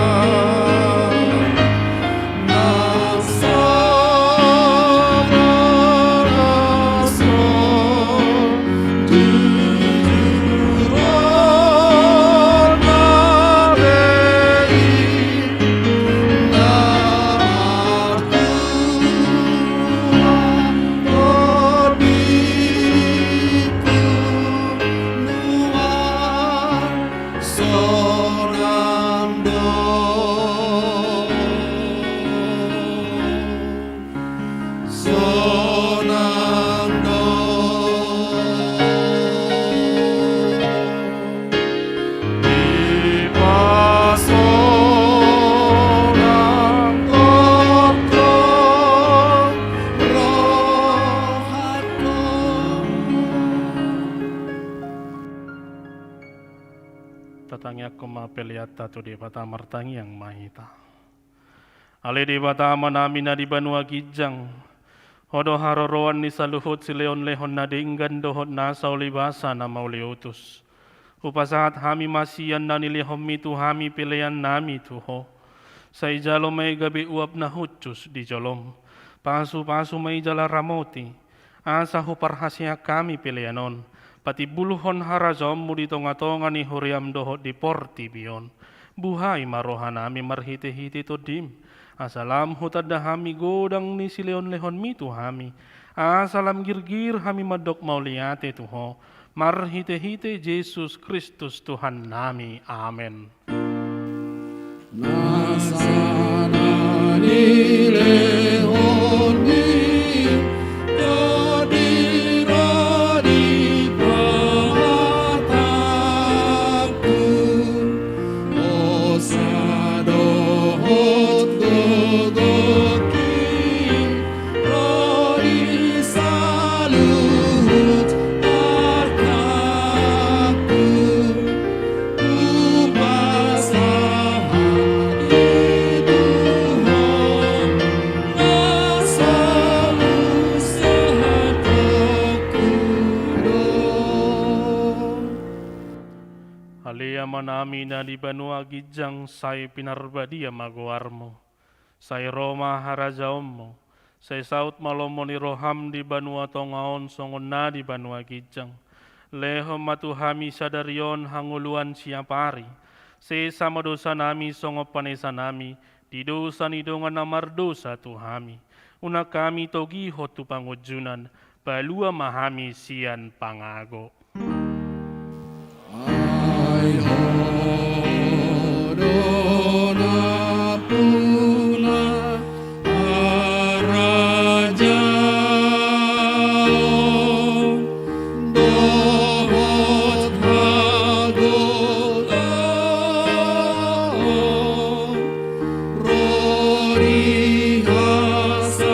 Speaker 6: Tatangya kuma peliata tu di bata martangi yang mahita. Ale di bata manami na di banua gijang. Hodo haroroan ni saluhut si leon lehon na diinggan dohot nasa ulibasa na mauliutus. Upasahat hami masiyan na nilihom mitu hami pilihan nami tuho. Sa ijalo may gabi uap na hutus di jolom. Pasu-pasu may jala ramoti. Asa huparhasya kami pilihanon. Pati buluhon harazom mo dito nga tonga ni huriam dohot di porti biyon. Buhay marohan nami marhite-hite to dim. Asalam hutad da hami godang ni si leon-lehon mitu hami. Asalam girgir hami madok mauliate tuho. Marhite-hite Jesus Kristus Tuhan nami. Amen.
Speaker 5: Nasana ni lehon ni kadira di mataku o sadohot gogoki rodi saluhut arkaku upasahan
Speaker 6: Alia manami na di banua gijang say pinarbadia maguarmo. Say Roma harajaommo. Say saut malomo ni roham di banua tongaon songon na di banua gijang. Leho matuhami sadarion hanguluan siapari. Say sama dosa nami songo panesa nami. Di dosa ni dongan namar dosa tuhami. Una kami togi hotu pangujunan. Balua mahami sian pangago.
Speaker 5: Ay hodona puna araja dohot hagola rori hasalamo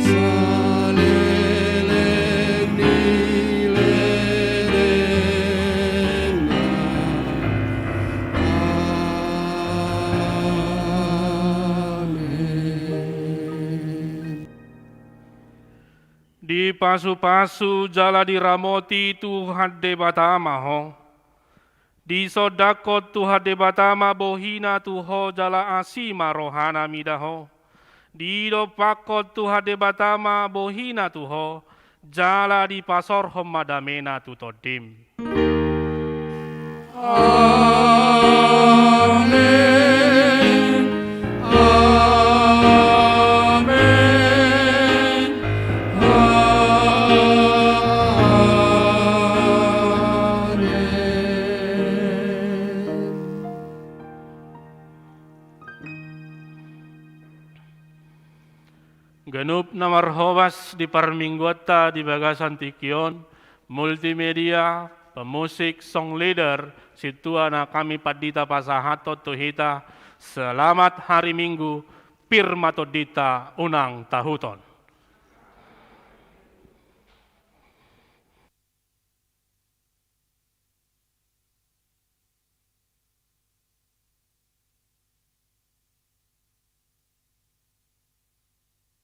Speaker 5: saleleng nilerena amen.
Speaker 6: Di pasu-pasu jala diramoti Tuhan de batama ho. Di sodakot Tuhan de batama bohina tuho jala asima rohana midaho. Di dopakot Tuhan de batama bohina tuho jala di pasor homadamena tutodim.
Speaker 5: Amen. Amen. Amen.
Speaker 6: Ganup na marhobas di parminggota di bagasan tikion, multimedia, pemusik, song leader, situa na kami padita pasahato tuhita, selamat hari Minggu, pirmato dita unang tahuton.